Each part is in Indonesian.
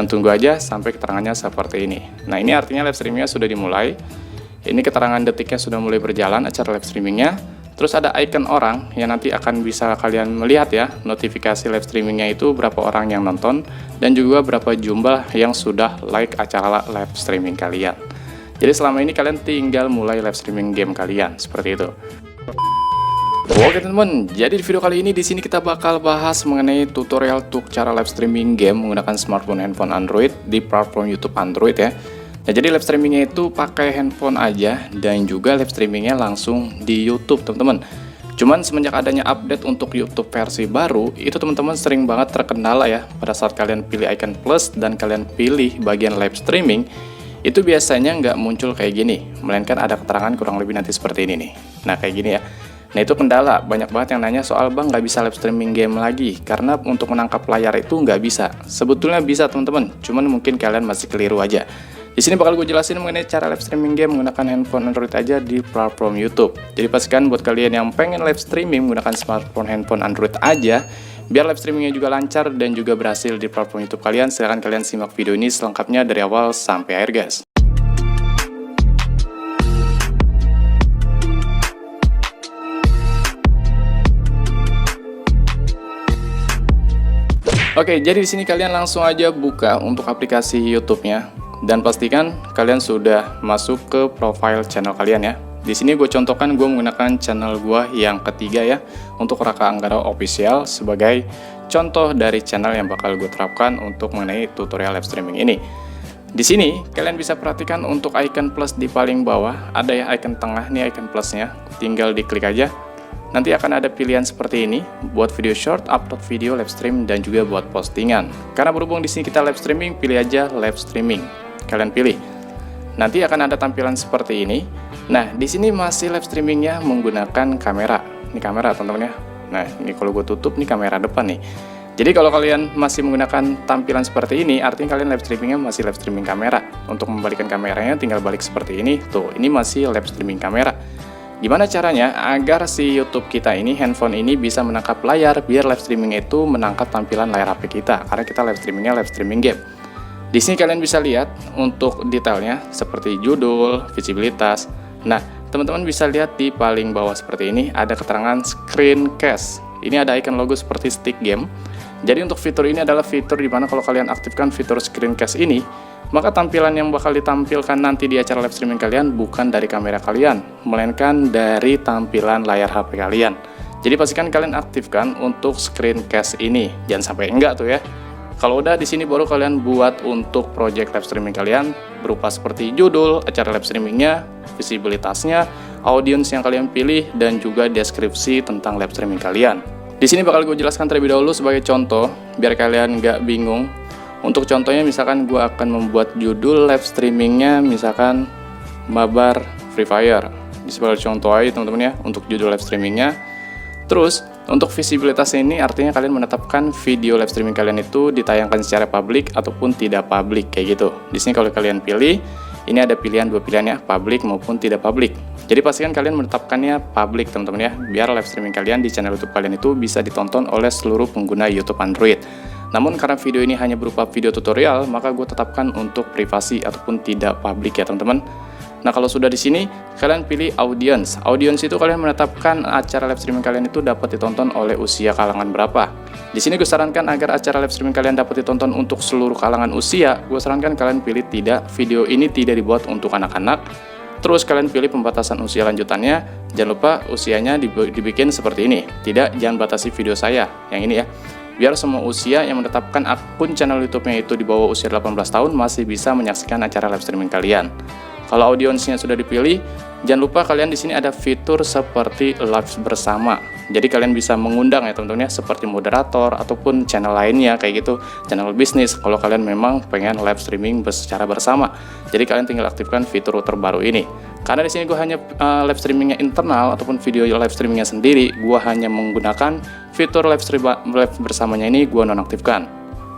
Dan tunggu aja sampai keterangannya seperti ini. Nah, ini artinya live streamingnya sudah dimulai. Ini keterangan detiknya sudah mulai berjalan acara live streamingnya. Terus ada icon orang yang nanti akan bisa kalian melihat ya, notifikasi live streamingnya itu berapa orang yang nonton dan juga berapa jumlah yang sudah like acara live streaming kalian. Jadi selama ini kalian tinggal mulai live streaming game kalian seperti itu. Oke teman-teman, jadi di video kali ini di sini kita bakal bahas mengenai tutorial untuk cara live streaming game menggunakan smartphone handphone Android di platform YouTube Android ya. Nah, jadi live streamingnya itu pakai handphone aja dan juga live streamingnya langsung di YouTube teman-teman. Cuman semenjak adanya update untuk YouTube versi baru, itu teman-teman sering banget terkendala ya pada saat kalian pilih icon plus dan kalian pilih bagian live streaming, itu biasanya nggak muncul kayak gini, melainkan ada keterangan kurang lebih nanti seperti ini nih. Nah kayak gini ya. Nah itu kendala, banyak banget yang nanya soal bang nggak bisa live streaming game lagi karena untuk menangkap layar itu nggak bisa. Sebetulnya bisa teman-teman, cuman mungkin kalian masih keliru aja. Di sini bakal gue jelasin mengenai cara live streaming game menggunakan handphone Android aja di platform YouTube. Jadi pastikan buat kalian yang pengen live streaming menggunakan smartphone handphone Android aja, biar live streamingnya juga lancar dan juga berhasil di platform YouTube kalian, silahkan kalian simak video ini selengkapnya dari awal sampai akhir guys. Oke, jadi di sini kalian langsung aja buka untuk aplikasi YouTube-nya. Dan pastikan kalian sudah masuk ke profile channel kalian ya. Di sini gue contohkan gue menggunakan channel gue yang ketiga ya, untuk Raka Anggara Official sebagai contoh dari channel yang bakal gue terapkan untuk mengenai tutorial live streaming ini. Di sini kalian bisa perhatikan untuk icon plus di paling bawah ada ya icon tengah nih, icon plusnya. Tinggal diklik aja. Nanti akan ada pilihan seperti ini buat video short, upload video, live stream, dan juga buat postingan. Karena berhubung di sini kita live streaming, pilih aja live streaming. Kalian pilih. Nanti akan ada tampilan seperti ini. Nah, di sini masih live streamingnya menggunakan kamera. Ini kamera teman-teman ya. Nah, ini kalau gue tutup nih kamera depan nih. Jadi kalau kalian masih menggunakan tampilan seperti ini, artinya kalian live streamingnya masih live streaming kamera. Untuk membalikkan kameranya tinggal balik seperti ini. Tuh, ini masih live streaming kamera. Gimana caranya agar si YouTube kita ini, handphone ini bisa menangkap layar biar live streaming itu menangkap tampilan layar HP kita, karena kita live streamingnya live streaming game. Di sini kalian bisa lihat untuk detailnya seperti judul, visibilitas. Nah, teman-teman bisa lihat di paling bawah seperti ini ada keterangan screencast. Ini ada icon logo seperti stick game. Jadi untuk fitur ini adalah fitur dimana kalau kalian aktifkan fitur screencast ini, maka tampilan yang bakal ditampilkan nanti di acara live streaming kalian bukan dari kamera kalian, melainkan dari tampilan layar HP kalian. Jadi pastikan kalian aktifkan untuk screencast ini, jangan sampai enggak tuh ya. Kalau udah di sini baru kalian buat untuk project live streaming kalian berupa seperti judul, acara live streamingnya, visibilitasnya, audience yang kalian pilih, dan juga deskripsi tentang live streaming kalian. Di sini bakal gue jelaskan terlebih dahulu sebagai contoh, biar kalian nggak bingung. Untuk contohnya misalkan gue akan membuat judul live streamingnya misalkan mabar Free Fire. Di sebagai contoh aja teman-teman ya untuk judul live streamingnya. Terus untuk visibilitas ini artinya kalian menetapkan video live streaming kalian itu ditayangkan secara publik ataupun tidak publik kayak gitu. Di sini kalau kalian pilih, ini ada pilihan dua pilihan ya, publik maupun tidak publik. Jadi pastikan kalian menetapkannya publik teman-teman ya, biar live streaming kalian di channel YouTube kalian itu bisa ditonton oleh seluruh pengguna YouTube Android. Namun karena video ini hanya berupa video tutorial, maka gue tetapkan untuk privasi ataupun tidak publik ya teman-teman. Nah kalau sudah di sini, kalian pilih audience. Audience itu kalian menetapkan acara live streaming kalian itu dapat ditonton oleh usia kalangan berapa. Di sini gue sarankan agar acara live streaming kalian dapat ditonton untuk seluruh kalangan usia. Gue sarankan kalian pilih tidak, video ini tidak dibuat untuk anak-anak. Terus kalian pilih pembatasan usia lanjutannya. Jangan lupa usianya dibikin seperti ini. Tidak, jangan batasi video saya. Yang ini ya. Biar semua usia yang menetapkan akun channel YouTube-nya itu di bawah usia 18 tahun masih bisa menyaksikan acara live streaming kalian. Kalau audiensnya sudah dipilih, jangan lupa kalian di sini ada fitur seperti live bersama. Jadi kalian bisa mengundang ya teman-teman ya, seperti moderator ataupun channel lainnya kayak gitu, channel bisnis. Kalau kalian memang pengen live streaming secara bersama, jadi kalian tinggal aktifkan fitur terbaru ini. Karena di sini gue hanya live streamingnya internal ataupun video live streamingnya sendiri, gue hanya menggunakan fitur live bersamanya ini gue nonaktifkan.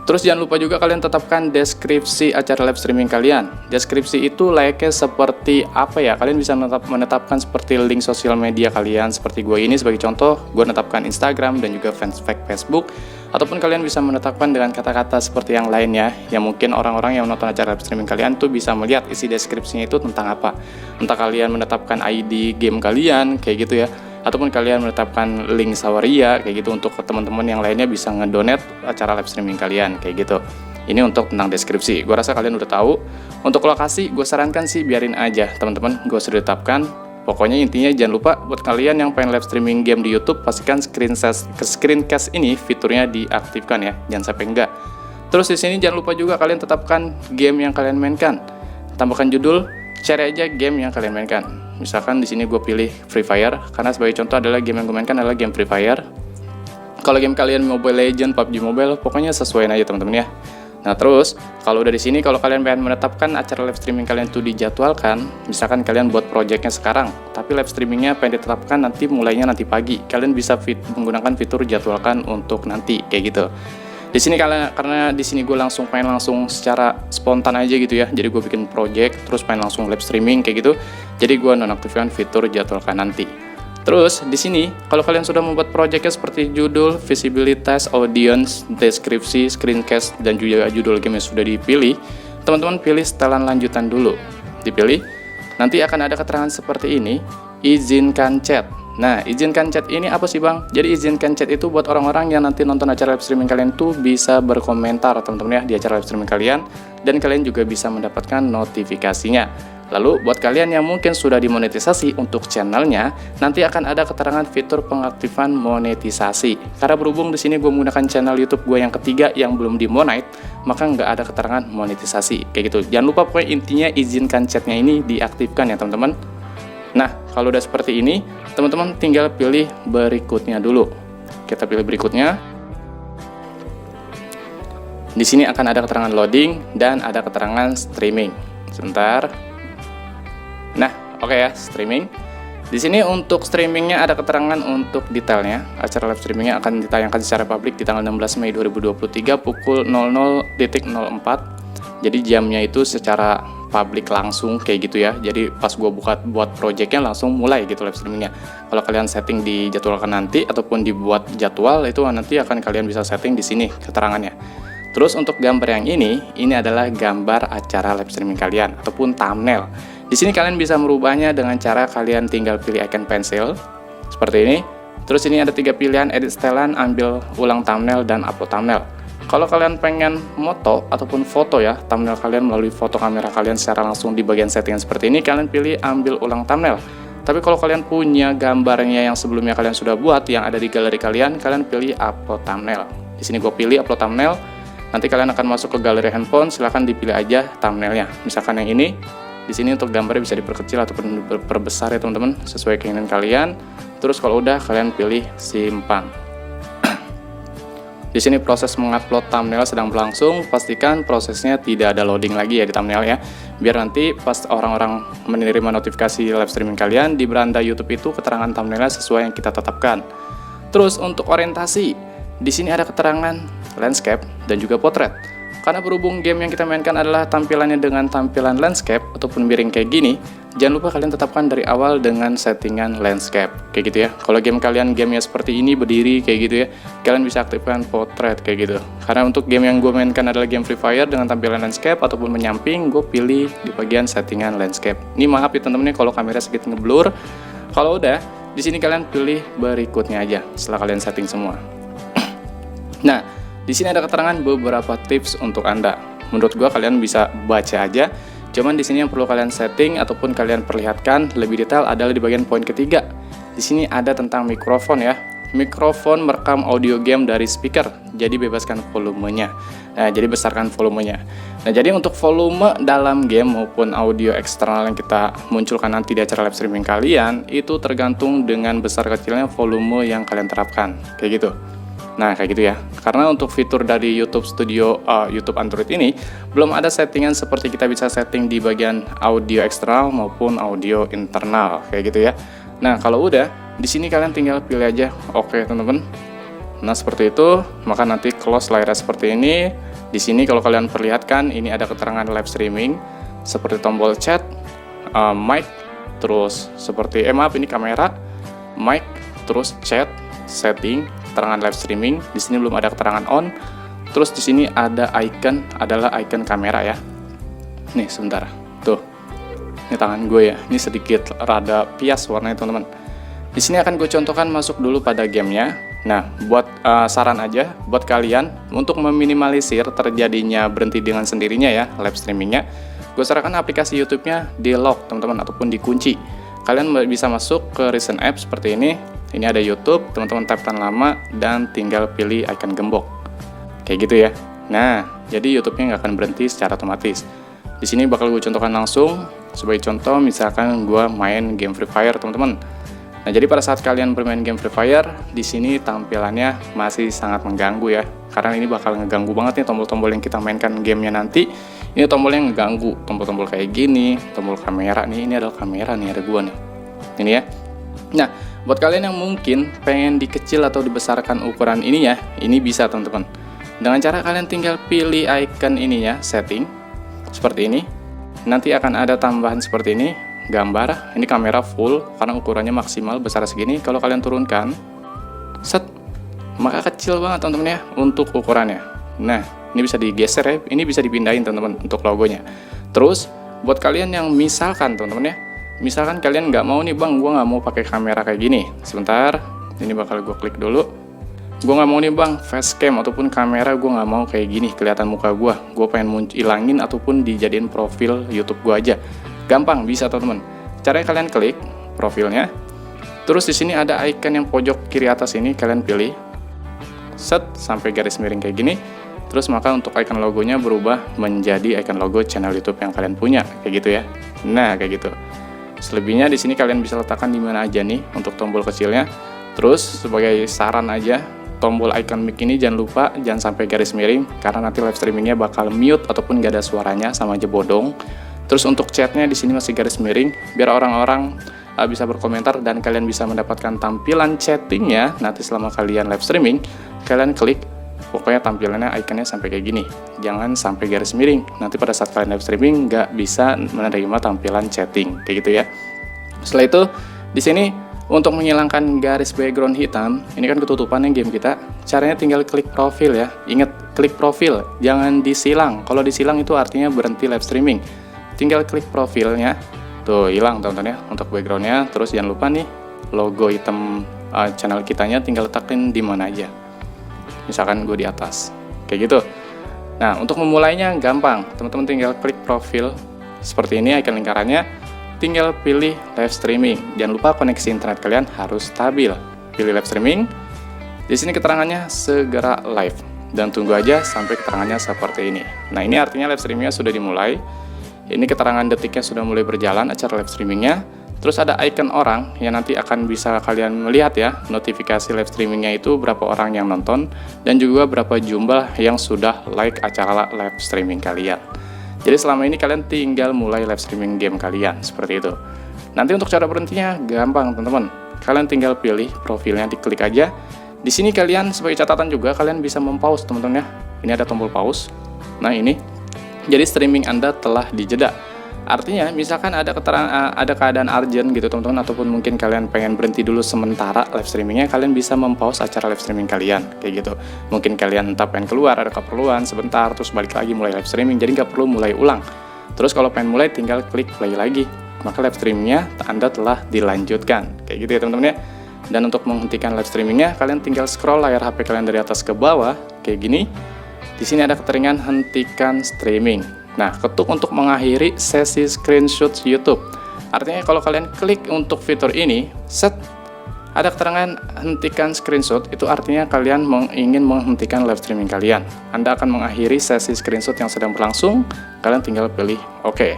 Terus jangan lupa juga kalian tetapkan deskripsi acara live streaming kalian. Deskripsi itu layaknya seperti apa ya? Kalian bisa menetapkan seperti link sosial media kalian. Seperti gue ini sebagai contoh, gue menetapkan Instagram dan juga fanspage Facebook. Ataupun kalian bisa menetapkan dengan kata-kata seperti yang lainnya, yang mungkin orang-orang yang menonton acara live streaming kalian tuh bisa melihat isi deskripsinya itu tentang apa. Entah kalian menetapkan ID game kalian, kayak gitu ya, ataupun kalian menetapkan link Sawaria, kayak gitu, untuk teman-teman yang lainnya bisa ngedonate acara live streaming kalian, kayak gitu. Ini untuk tentang deskripsi. Gue rasa kalian udah tahu. Untuk lokasi, gue sarankan sih biarin aja, teman-teman. Gue sudah tetapkan. Pokoknya intinya jangan lupa buat kalian yang pengen live streaming game di YouTube, pastikan screencast ini fiturnya diaktifkan ya, jangan sampai enggak. Terus di sini jangan lupa juga kalian tetapkan game yang kalian mainkan. Tambahkan judul, cari aja game yang kalian mainkan. Misalkan di sini gue pilih Free Fire karena sebagai contoh adalah game yang gue mainkan adalah game Free Fire. Kalau game kalian Mobile Legends, PUBG Mobile, pokoknya sesuaiin aja teman-teman ya. Nah terus, kalau udah di sini, kalau kalian pengen menetapkan acara live streaming kalian itu dijadwalkan, misalkan kalian buat projectnya sekarang, tapi live streamingnya pengen ditetapkan nanti mulainya nanti pagi, kalian bisa menggunakan fitur jadwalkan untuk nanti, kayak gitu. Di sini karena di sini gue pengen langsung secara spontan aja gitu ya, jadi gue bikin project, terus pengen langsung live streaming kayak gitu, jadi gue nonaktifkan fitur jadwalkan nanti. Terus di sini kalau kalian sudah membuat projectnya seperti judul, visibilitas, audience, deskripsi, screencast, dan juga judul game yang sudah dipilih, teman-teman pilih setelan lanjutan dulu. Dipilih, nanti akan ada keterangan seperti ini, izinkan chat. Nah, izinkan chat ini apa sih bang? Jadi izinkan chat itu buat orang-orang yang nanti nonton acara live streaming kalian tuh bisa berkomentar teman-teman ya di acara live streaming kalian, dan kalian juga bisa mendapatkan notifikasinya. Lalu buat kalian yang mungkin sudah dimonetisasi untuk channelnya, nanti akan ada keterangan fitur pengaktifan monetisasi. Karena berhubung di sini gue menggunakan channel YouTube gue yang ketiga yang belum dimonetize, maka nggak ada keterangan monetisasi kayak gitu. Jangan lupa pokoknya intinya izinkan chatnya ini diaktifkan ya teman-teman. Nah kalau udah seperti ini, teman-teman tinggal pilih berikutnya dulu. Kita pilih berikutnya. Di sini akan ada keterangan loading dan ada keterangan streaming. Sebentar. Nah, oke ya, streaming. Di sini untuk streamingnya ada keterangan untuk detailnya. Acara live streamingnya akan ditayangkan secara publik di tanggal 16 Mei 2023 pukul 00.04. Jadi jamnya itu secara publik langsung kayak gitu ya. Jadi pas gue buat projectnya langsung mulai gitu live streamingnya. Kalau kalian setting dijadwalkan nanti ataupun dibuat jadwal, itu nanti akan kalian bisa setting di sini keterangannya. Terus untuk gambar yang ini adalah gambar acara live streaming kalian ataupun thumbnail. Di sini kalian bisa merubahnya dengan cara kalian tinggal pilih icon pensil seperti ini. Terus ini ada 3 pilihan, edit setelan, ambil ulang thumbnail, dan upload thumbnail. Kalau kalian pengen moto ataupun foto ya thumbnail kalian melalui foto kamera kalian secara langsung di bagian settingan seperti ini, kalian pilih ambil ulang thumbnail. Tapi kalau kalian punya gambarnya yang sebelumnya kalian sudah buat yang ada di galeri kalian pilih upload thumbnail. Di sini gue pilih upload thumbnail. Nanti kalian akan masuk ke galeri handphone, silahkan dipilih aja thumbnailnya. Misalkan yang ini. Di sini untuk gambarnya bisa diperkecil ataupun diperbesar ya teman-teman, sesuai keinginan kalian. Terus kalau udah kalian pilih simpan. Di sini proses mengupload thumbnail sedang berlangsung. Pastikan prosesnya tidak ada loading lagi ya di thumbnail ya. Biar nanti pas orang-orang menerima notifikasi live streaming kalian di beranda YouTube itu keterangan thumbnailnya sesuai yang kita tetapkan. Terus untuk orientasi, di sini ada keterangan landscape dan juga potret. Karena berhubung game yang kita mainkan adalah tampilannya dengan tampilan landscape ataupun miring kayak gini, jangan lupa kalian tetapkan dari awal dengan settingan landscape kayak gitu ya. Kalau game kalian gamenya seperti ini berdiri kayak gitu ya, kalian bisa aktifkan potret kayak gitu. Karena untuk game yang gue mainkan adalah game Free Fire dengan tampilan landscape ataupun menyamping, gue pilih di bagian settingan landscape. Ini maaf ya teman-teman kalau kamera sedikit ngeblur. Kalau udah, di sini kalian pilih berikutnya aja setelah kalian setting semua. Nah, di sini ada keterangan beberapa tips untuk Anda. Menurut gua kalian bisa baca aja. Cuman di sini yang perlu kalian setting ataupun kalian perlihatkan lebih detail adalah di bagian poin ketiga. Di sini ada tentang mikrofon ya. Mikrofon merekam audio game dari speaker. Jadi bebaskan volumenya. Nah, jadi besarkan volumenya. Nah, jadi untuk volume dalam game maupun audio eksternal yang kita munculkan nanti di acara live streaming kalian itu tergantung dengan besar kecilnya volume yang kalian terapkan. Kayak gitu. Nah kayak gitu ya, karena untuk fitur dari YouTube Studio, YouTube Android ini belum ada settingan seperti kita bisa setting di bagian audio eksternal maupun audio internal kayak gitu ya. Nah kalau udah, di sini kalian tinggal pilih aja oke teman-teman. Nah seperti itu, maka nanti close layarnya seperti ini. Di sini kalau kalian perlihatkan, ini ada keterangan live streaming seperti tombol chat, mic, terus seperti maaf ini kamera, mic, terus chat, setting, keterangan live streaming. Di sini belum ada keterangan on. Terus di sini ada icon, adalah icon kamera ya. Nih sebentar, tuh. Ini tangan gue ya. Ini sedikit rada pias warnanya teman-teman. Di sini akan gue contohkan masuk dulu pada gamenya. Nah, buat saran aja buat kalian untuk meminimalisir terjadinya berhenti dengan sendirinya ya live streamingnya. Gue sarankan aplikasi YouTube-nya di lock teman-teman ataupun dikunci. Kalian bisa masuk ke recent app seperti ini. Ini ada YouTube, teman-teman tap tan lama dan tinggal pilih icon gembok. Kayak gitu ya. Nah, jadi YouTube-nya nggak akan berhenti secara otomatis. Di sini bakal gue contohkan langsung. Sebagai contoh, misalkan gue main game Free Fire, teman-teman. Nah, jadi pada saat kalian bermain game Free Fire, di sini tampilannya masih sangat mengganggu ya. Karena ini bakal ngeganggu banget nih tombol-tombol yang kita mainkan gamenya nanti. Ini tombolnya ngeganggu, tombol-tombol kayak gini, tombol kamera nih. Ini adalah kamera nih, ada gue nih. Ini ya. Nah, buat kalian yang mungkin pengen dikecil atau dibesarkan ukuran ini ya, ini bisa teman-teman. Dengan cara kalian tinggal pilih icon ini ya, setting, seperti ini. Nanti akan ada tambahan seperti ini, gambar. Ini kamera full, karena ukurannya maksimal besar segini. Kalau kalian turunkan, set, maka kecil banget teman-teman ya, untuk ukurannya. Nah, ini bisa digeser ya, ini bisa dipindahin teman-teman untuk logonya. Terus, buat kalian yang misalkan teman-teman ya, misalkan kalian nggak mau nih bang, gue nggak mau pakai kamera kayak gini. Sebentar, ini bakal gue klik dulu. Gue nggak mau nih bang, facecam ataupun kamera gue nggak mau kayak gini kelihatan muka gue. Gue pengen ilangin ataupun dijadiin profil YouTube gue aja. Gampang, bisa teman-teman. Caranya kalian klik profilnya. Terus di sini ada icon yang pojok kiri atas ini, kalian pilih. Set sampai garis miring kayak gini. Terus maka untuk icon logonya berubah menjadi icon logo channel YouTube yang kalian punya, kayak gitu ya. Nah, kayak gitu. Selebihnya di sini kalian bisa letakkan di mana aja nih untuk tombol kecilnya. Terus sebagai saran aja, tombol icon mic ini jangan lupa jangan sampai garis miring karena nanti live streamingnya bakal mute ataupun gak ada suaranya, sama aja bodong. Terus untuk chatnya di sini masih garis miring biar orang-orang bisa berkomentar dan kalian bisa mendapatkan tampilan chattingnya nanti selama kalian live streaming. Kalian klik pokoknya tampilannya ikonnya sampai kayak gini, jangan sampai garis miring. Nanti pada saat kalian live streaming nggak bisa menerima tampilan chatting kayak gitu ya. Setelah itu di sini untuk menghilangkan garis background hitam, ini kan ketutupan yang game kita. Caranya tinggal klik profil ya. Ingat, klik profil, jangan disilang. Kalau disilang itu artinya berhenti live streaming. Tinggal klik profilnya. Tuh, hilang teman-teman ya untuk backgroundnya. Terus jangan lupa nih, logo hitam channel kitanya tinggal letakin di mana aja. Misalkan gue di atas. Kayak gitu. Nah, untuk memulainya gampang. Teman-teman tinggal klik profil. Seperti ini icon lingkarannya. Tinggal pilih live streaming. Jangan lupa koneksi internet kalian harus stabil. Pilih live streaming. Di sini keterangannya segera live dan tunggu aja sampai keterangannya seperti ini. Nah, ini artinya live streamingnya sudah dimulai. Ini keterangan detiknya sudah mulai berjalan acara live streamingnya. Terus ada icon orang yang nanti akan bisa kalian melihat ya notifikasi live streamingnya itu berapa orang yang nonton dan juga berapa jumlah yang sudah like acara live streaming kalian. Jadi selama ini kalian tinggal mulai live streaming game kalian, seperti itu. Nanti untuk cara berhentinya gampang teman-teman. Kalian tinggal pilih profilnya, diklik aja. Di sini kalian sebagai catatan juga kalian bisa mempause teman-teman ya. Ini ada tombol pause. Nah ini, jadi streaming Anda telah dijeda. Artinya misalkan ada keadaan urgent gitu teman-teman, ataupun mungkin kalian pengen berhenti dulu sementara live streamingnya, kalian bisa mempause acara live streaming kalian kayak gitu. Mungkin kalian entah pengen keluar, ada keperluan sebentar, terus balik lagi mulai live streaming, jadi nggak perlu mulai ulang. Terus kalau pengen mulai tinggal klik play lagi, maka live streamingnya Anda telah dilanjutkan kayak gitu ya teman-teman ya. Dan untuk menghentikan live streamingnya, kalian tinggal scroll layar HP kalian dari atas ke bawah kayak gini. Di sini ada keterangan hentikan streaming. Nah, ketuk untuk mengakhiri sesi screenshot YouTube. Artinya kalau kalian klik untuk fitur ini, set, ada keterangan hentikan screenshot, itu artinya kalian ingin menghentikan live streaming kalian. Anda akan mengakhiri sesi screenshot yang sedang berlangsung, kalian tinggal pilih OK.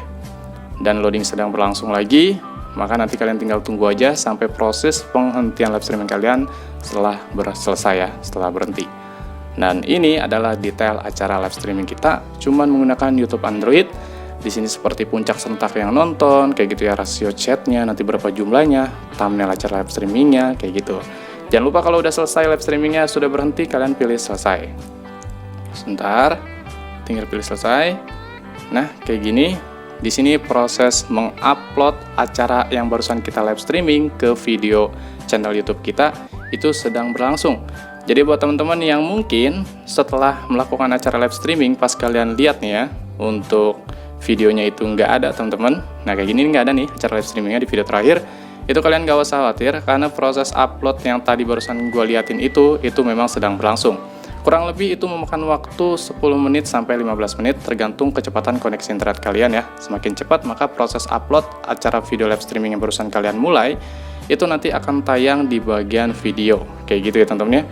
Dan loading sedang berlangsung lagi, maka nanti kalian tinggal tunggu aja sampai proses penghentian live streaming kalian setelah selesai ya, setelah berhenti. Dan ini adalah detail acara live streaming kita, cuman menggunakan YouTube Android. Di sini seperti puncak serentak yang nonton, kayak gitu ya, rasio chatnya, nanti berapa jumlahnya, thumbnail acara live streamingnya, kayak gitu. Jangan lupa kalau udah selesai live streamingnya, sudah berhenti, kalian pilih selesai. Sebentar, tinggal pilih selesai. Nah, kayak gini. Di sini proses mengupload acara yang barusan kita live streaming ke video channel YouTube kita itu sedang berlangsung. Jadi buat teman-teman yang mungkin setelah melakukan acara live streaming pas kalian lihat nih ya, untuk videonya itu nggak ada teman-teman. Nah kayak gini nggak ada nih acara live streamingnya di video terakhir. Itu kalian gak usah khawatir karena proses upload yang tadi barusan gue liatin itu memang sedang berlangsung. Kurang lebih itu memakan waktu 10 menit sampai 15 menit tergantung kecepatan koneksi internet kalian ya. Semakin cepat maka proses upload acara video live streaming yang barusan kalian mulai itu nanti akan tayang di bagian video. Kayak gitu ya teman-teman ya.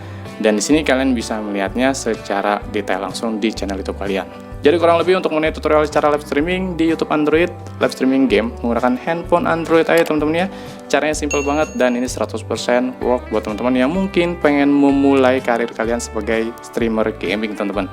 Dan di sini kalian bisa melihatnya secara detail langsung di channel YouTube kalian. Jadi kurang lebih untuk mengenai tutorial cara live streaming di YouTube Android, live streaming game menggunakan handphone Android aja teman-teman ya. Caranya simple banget dan ini 100% work buat teman-teman yang mungkin pengen memulai karir kalian sebagai streamer gaming teman-teman.